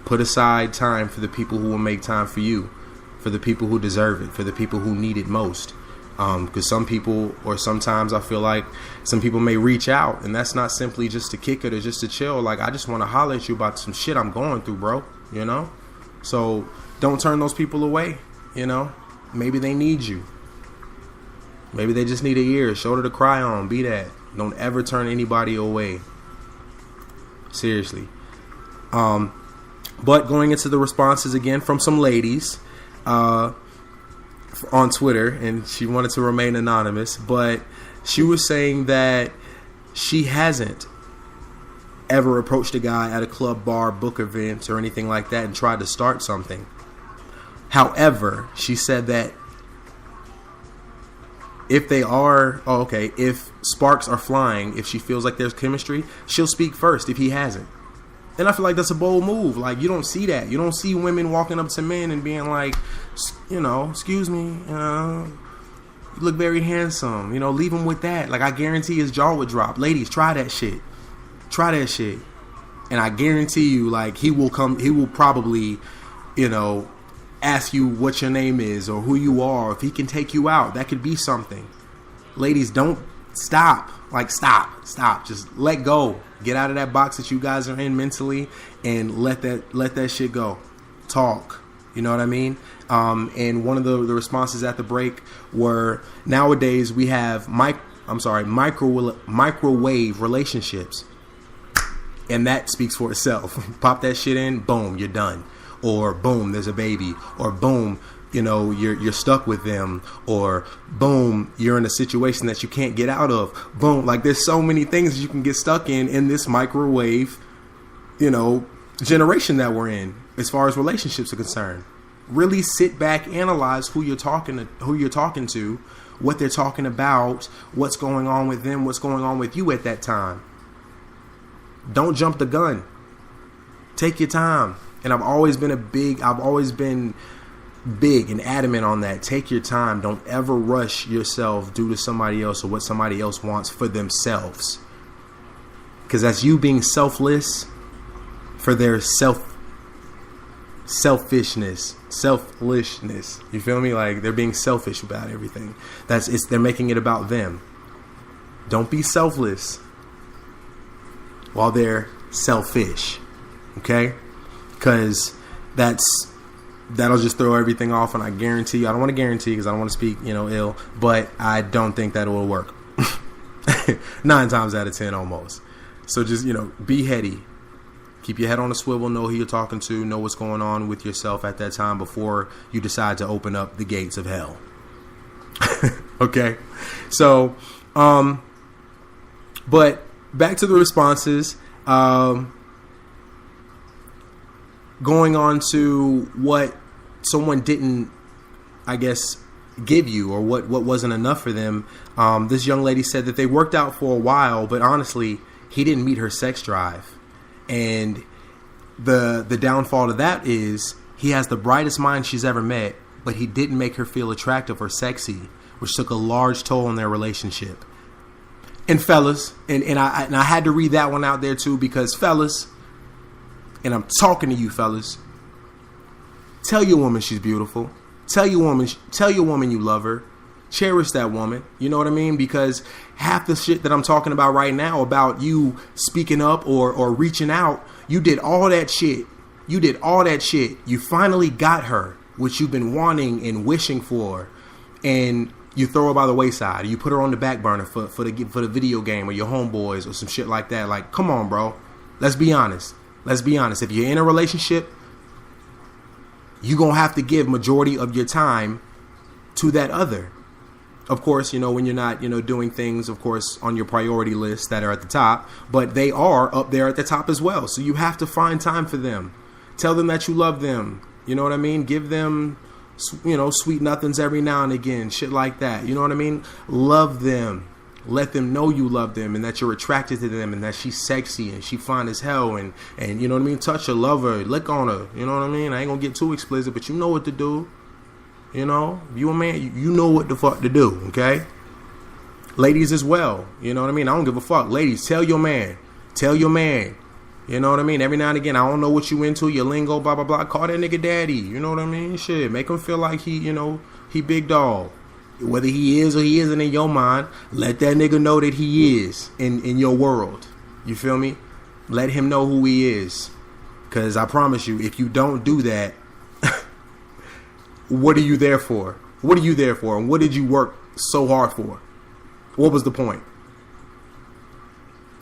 Put aside time for the people who will make time for you, for the people who deserve it, for the people who need it most. Because some people, or sometimes I feel like some people may reach out, and that's not simply just to kick it or just to chill. Like, I just want to holler at you about some shit I'm going through, bro. You know? So don't turn those people away. You know? Maybe they need you. Maybe they just need a ear, shoulder to cry on. Be that. Don't ever turn anybody away. Seriously. But going into the responses again from some ladies on Twitter, and she wanted to remain anonymous, but she was saying that she hasn't ever approached a guy at a club, bar, book event, or anything like that and tried to start something. However, she said that if sparks are flying, if she feels like there's chemistry, she'll speak first if he hasn't. And I feel like that's a bold move. Like, you don't see that. You don't see women walking up to men and being like, you know, excuse me, you look very handsome. You know, leave him with that. Like, I guarantee his jaw would drop. Ladies, try that shit. Try that shit. And I guarantee you, like, he will probably, you know, ask you what your name is or who you are. If he can take you out, that could be something. Ladies, don't stop. Like, stop. Just let go. Get out of that box that you guys are in mentally and let that shit go. Talk. You know what I mean? And one of the responses at the break were, nowadays we have microwave relationships. And that speaks for itself. Pop that shit in, boom, you're done. Or boom, there's a baby. Or boom, you know, you're stuck with them. Or boom, you're in a situation that you can't get out of. Boom, like, there's so many things you can get stuck in this microwave, you know, generation that we're in as far as relationships are concerned. Really sit back, analyze who you're talking to, what they're talking about, what's going on with them, what's going on with you at that time. Don't jump the gun. Take your time. And I've always been big and adamant on that. Take your time. Don't ever rush yourself due to somebody else or what somebody else wants for themselves. Because that's you being selfless for their selfishness. You feel me? Like, they're being selfish about everything. They're making it about them. Don't be selfless while they're selfish. Okay? Because that'll just throw everything off, and I guarantee you, I don't want to guarantee because I don't want to speak, you know, ill, but I don't think that it will work. 9 times out of 10 almost. So just, you know, be heady. Keep your head on a swivel, know who you're talking to, know what's going on with yourself at that time before you decide to open up the gates of hell. Okay? So, but back to the responses. Going on to what someone didn't, I guess, give you, or what wasn't enough for them. This young lady said that they worked out for a while, but honestly, he didn't meet her sex drive. And the downfall to that is he has the brightest mind she's ever met, but he didn't make her feel attractive or sexy, which took a large toll on their relationship. And fellas, and I had to read that one out there too, because fellas, and I'm talking to you fellas, tell your woman she's beautiful. Tell your woman you love her. Cherish that woman. You know what I mean? Because half the shit that I'm talking about right now about you speaking up or reaching out, you did all that shit. You finally got her, which you've been wanting and wishing for, and you throw her by the wayside. You put her on the back burner for the video game or your homeboys or some shit like that. Like, come on, bro. Let's be honest. If you're in a relationship, you're going to have to give majority of your time to that other. Of course, you know, when you're not, you know, doing things, of course, on your priority list that are at the top, but they are up there at the top as well. So you have to find time for them. Tell them that you love them. You know what I mean? Give them, you know, sweet nothings every now and again. Shit like that. You know what I mean? Love them. Let them know you love them and that you're attracted to them and that she's sexy and she fine as hell and you know what I mean? Touch her, love her, lick on her. You know what I mean? I ain't gonna get too explicit, but you know what to do. You know, you a man, you know what the fuck to do, okay? Ladies as well, you know what I mean? I don't give a fuck. Ladies, tell your man, you You know what I mean? Every now and again, I don't know what you into, your lingo, blah, blah, blah. Call that nigga daddy. You know what I mean? Shit, make him feel like he, you know, he big dog. Whether he is or he isn't in your mind, let that nigga know that he is in your world. You feel me? Let him know who he is. Because I promise you, if you don't do that, what are you there for? What are you there for? And what did you work so hard for? What was the point?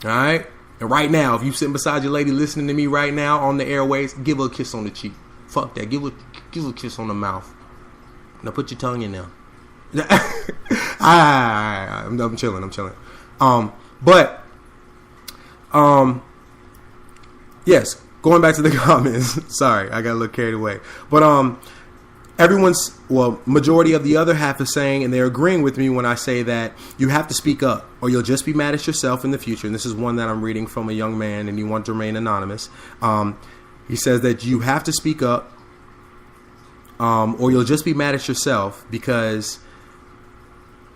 All right? And right now, if you sitting beside your lady listening to me right now on the airways, give her a kiss on the cheek. Fuck that. Give her a kiss on the mouth. Now put your tongue in there. I'm chilling. Yes, going back to the comments. Sorry, I got a little carried away. But majority of the other half is saying, and they're agreeing with me when I say that you have to speak up or you'll just be mad at yourself in the future. And this is one that I'm reading from a young man, and he wants to remain anonymous. He says that you have to speak up or you'll just be mad at yourself because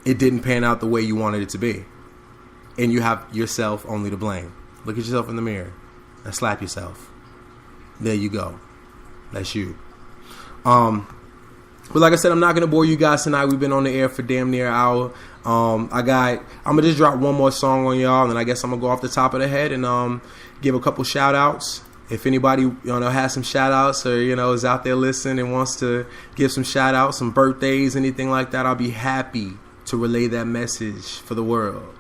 it didn't pan out the way you wanted it to be. And you have yourself only to blame. Look at yourself in the mirror and slap yourself. There you go. That's you. But like I said, I'm not going to bore you guys tonight. We've been on the air for damn near an hour. I'm going to just drop one more song on y'all, and then I guess I'm going to go off the top of the head and give a couple shout outs. If anybody has some shout outs or is out there listening and wants to give some shout outs, some birthdays, anything like that, I'll be happy to relay that message for the world.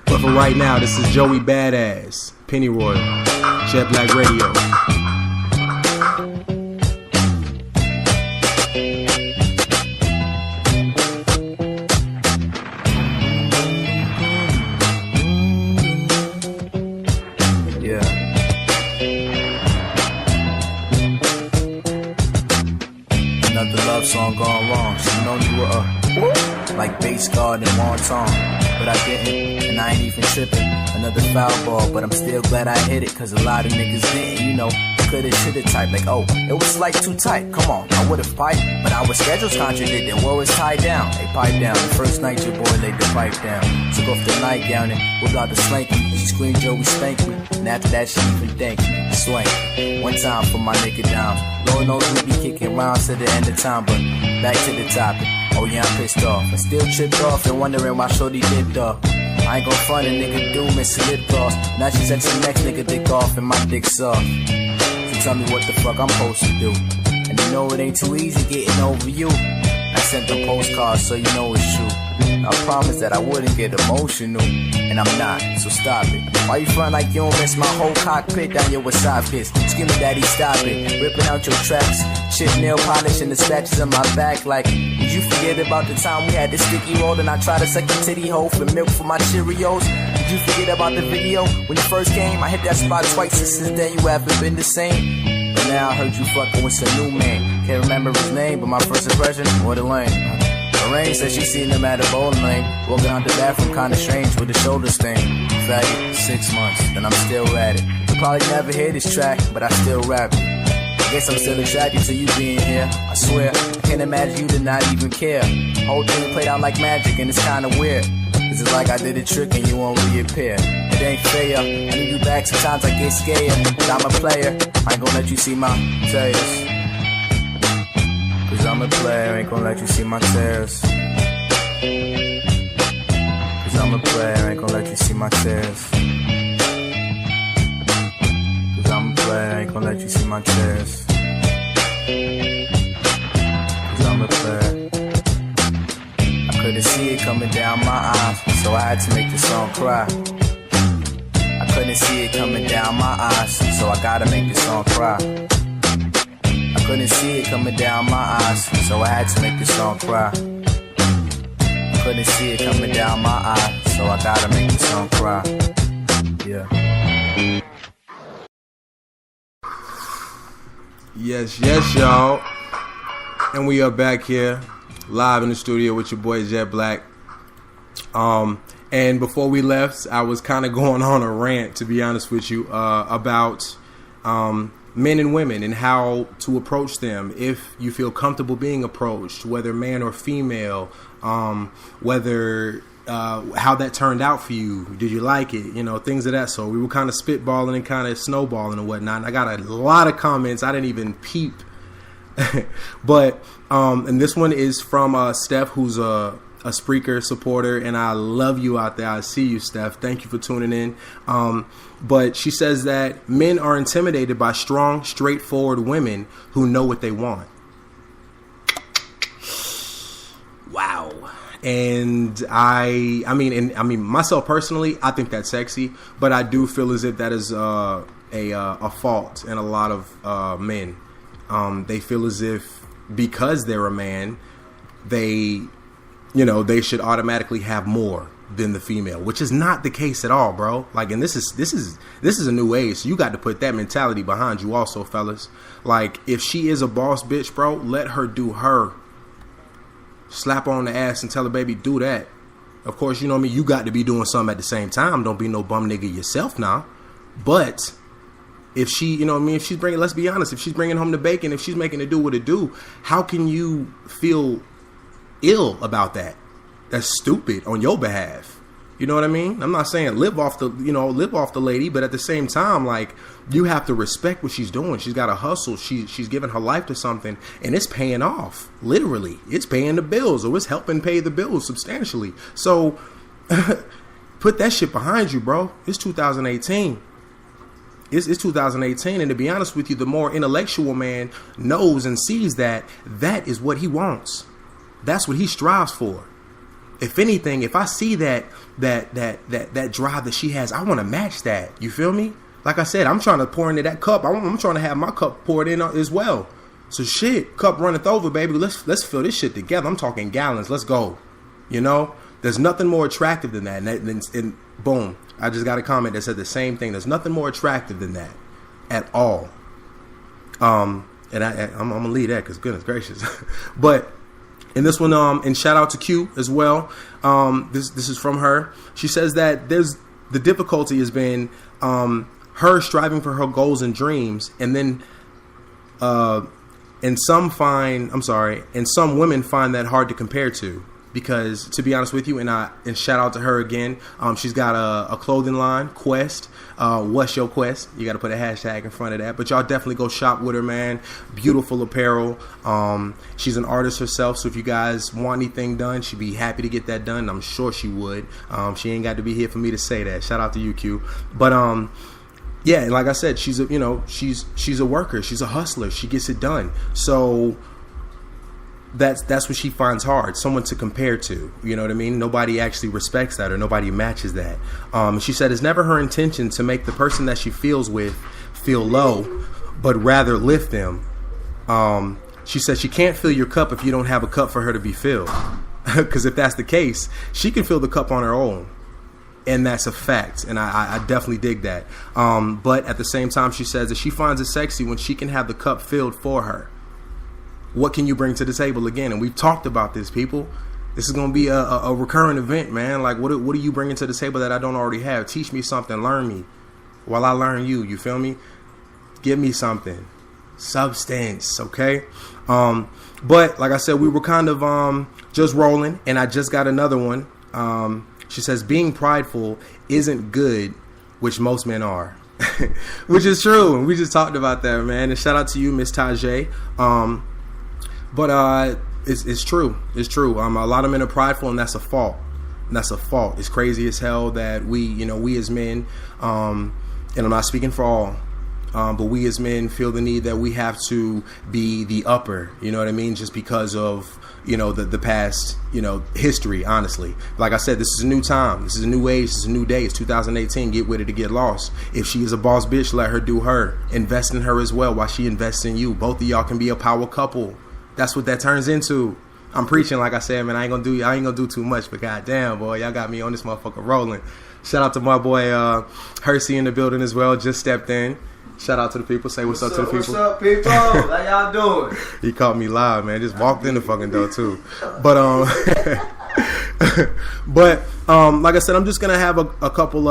But for right now, this is Joey Badass, Pennyroyal, Jet Black Radio. Song gone wrong. She known you were like base guard and wonton, but I didn't, and I ain't even tripping. Another foul ball, but I'm still glad I hit it, cause a lot of niggas didn't, coulda, shoulda type, like, oh, it was like too tight, come on, I would've piped, but our schedules contradicted, war was tied down, they piped down, the first night your boy laid the pipe down, took off the nightgown and whipped out the slanky, she screamed, Joey spank me, and after that she even thanked me, swank, one time for my nigga down, Lord knows we be kicking rounds to the end of time, but back to the topic, oh yeah, I'm pissed off, I still tripped off and wondering why shorty dipped off, I ain't gon' front a nigga do miss a lip gloss, now she's at the next nigga dick off and my dick's soft. Tell me what the fuck I'm supposed to do. And you know it ain't too easy getting over you. I sent the postcards so you know it's true. I promised that I wouldn't get emotional, and I'm not, so stop it. Why you front like you don't miss my whole cockpit down your wasabi pits? Screaming daddy stop it, ripping out your tracks, chip nail polish and the scratches on my back. Like, did you forget about the time we had the sticky roll and I tried to suck your titty hole for milk for my Cheerios? Did you forget about the video when you first came? I hit that spot twice and since then you haven't been the same. But now I heard you fucking with some new man. Can't remember his name, but my first impression, what a lame. Lorraine said she seen him at a bowling lane, walking out the bathroom kinda strange with the shoulder stain. Faggot, 6 months, then I'm still at it. You probably never hear this track, but I still rap it. I guess I'm still attracted to you being here. I swear, I can't imagine you did not even care. Whole thing played out like magic and it's kinda weird. Cause it's like I did a trick and you won't reappear. It ain't fair, I need you back, sometimes I get scared. But I'm a player, I ain't gonna let you see my tears. Cause I'm a player, ain't gonna let you see my tears. Cause I'm a player, ain't gonna let you see my tears. Cause I'm a player, ain't gonna let you see my tears. Cause I'm a player. I couldn't see it coming down my eyes, so I had to make the song cry. I couldn't see it coming down my eyes, so I gotta make the song cry. I couldn't see it coming down my eyes, so I had to make the song cry. I couldn't see it coming down my eyes, so I gotta make the song cry. Yeah. Yes, y'all. And we are back here, live in the studio with your boy Jet Black. And before we left, I was kind of going on a rant, to be honest with you, about men and women and how to approach them if you feel comfortable being approached, whether man or female, whether how that turned out for you. Did you like it? You know, things of that sort. We were kind of spitballing and kind of snowballing and whatnot. And I got a lot of comments. I didn't even peep. But, and this one is from Steph, who's a Spreaker supporter, and I love you out there. I see you, Steph. Thank you for tuning in. But she says that men are intimidated by strong, straightforward women who know what they want. Wow. And I mean, myself personally, I think that's sexy, but I do feel as if that is a fault in a lot of men. They feel as if because they're a man, they should automatically have more than the female, which is not the case at all, bro. Like, and this is a new age, so you got to put that mentality behind you also, fellas. Like, if she is a boss bitch, bro, let her do her. Slap her on the ass and tell her, baby, do that. Of course, you know what I mean? You got to be doing something at the same time. Don't be no bum nigga yourself now. But if she, you know what I mean? If she's bringing, let's be honest, if she's bringing home the bacon, if she's making it do what it do, how can you feel ill about that? That's stupid on your behalf. You know what I mean? I'm not saying live off the lady, but at the same time, like, you have to respect what she's doing. She's got to hustle. She's giving her life to something, and it's paying off. Literally, it's paying the bills, or it's helping pay the bills substantially. So put that shit behind you, bro. It's 2018. It's 2018, and to be honest with you, the more intellectual man knows and sees that is what he wants. That's what he strives for. If anything, if I see that drive that she has, I want to match that. You feel me? Like I said, I'm trying to pour into that cup. I'm trying to have my cup poured in as well. So shit, cup runneth over, baby. Let's fill this shit together. I'm talking gallons. Let's go. You know, there's nothing more attractive than that. And boom, I just got a comment that said the same thing. There's nothing more attractive than that at all. And I'm gonna leave that because goodness gracious, but. And this one, and shout out to Q as well. This is from her. She says that the difficulty has been her striving for her goals and dreams, and then and some women find that hard to compare to. Because, to be honest with you, and shout out to her again, she's got a clothing line, Quest. What's your Quest? You got to put a hashtag in front of that. But y'all definitely go shop with her, man. Beautiful apparel. She's an artist herself, so if you guys want anything done, she'd be happy to get that done. I'm sure she would. She ain't got to be here for me to say that. Shout out to you, Q. But yeah, like I said, she's a worker. She's a hustler. She gets it done. So that's what she finds hard, someone to compare to. You know what I mean? Nobody actually respects that, or nobody matches that. She said it's never her intention to make the person that she feels with feel low, but rather lift them. She said she can't fill your cup if you don't have a cup for her to be filled. Because if that's the case, she can fill the cup on her own. And that's a fact. And I definitely dig that. But at the same time, she says that she finds it sexy when she can have the cup filled for her. What can you bring to the table again? And we've talked about this, people. This is going to be a recurring event, man. Like, what are you bringing to the table that I don't already have? Teach me something. Learn me while I learn you. You feel me? Give me something. Substance, okay? But, like I said, we were kind of just rolling, and I just got another one. She says, being prideful isn't good, which most men are. Which is true. And we just talked about that, man. And shout out to you, Miss Tajay. But it's true. It's true. A lot of men are prideful, and that's a fault. It's crazy as hell that we as men, and I'm not speaking for all, but we as men feel the need that we have to be the upper, you know what I mean? Just because of, the past, history, honestly. Like I said, this is a new time. This is a new age. This is a new day. It's 2018. Get with it to get lost. If she is a boss bitch, let her do her. Invest in her as well while she invests in you. Both of y'all can be a power couple. That's what that turns into. I'm preaching, like I said, man. I ain't gonna do too much, but goddamn, boy, y'all got me on this motherfucker rolling. Shout out to my boy Hersey in the building as well. Just stepped in. Shout out to the people. Say what's up to the people. What's up, people? How y'all doing? He caught me live, man. Just walked in the fucking door too. But like I said, I'm just gonna have a couple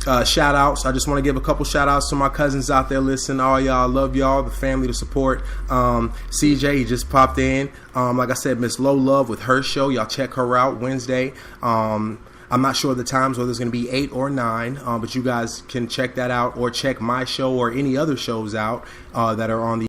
shout outs. I just want to give a couple shout outs to my cousins out there listening. All y'all, love y'all, the family, the support. CJ, he just popped in. Like I said, Miss Low Love with her show. Y'all check her out Wednesday. I'm not sure of the times, whether it's going to be 8 or 9, but you guys can check that out, or check my show or any other shows out that are on the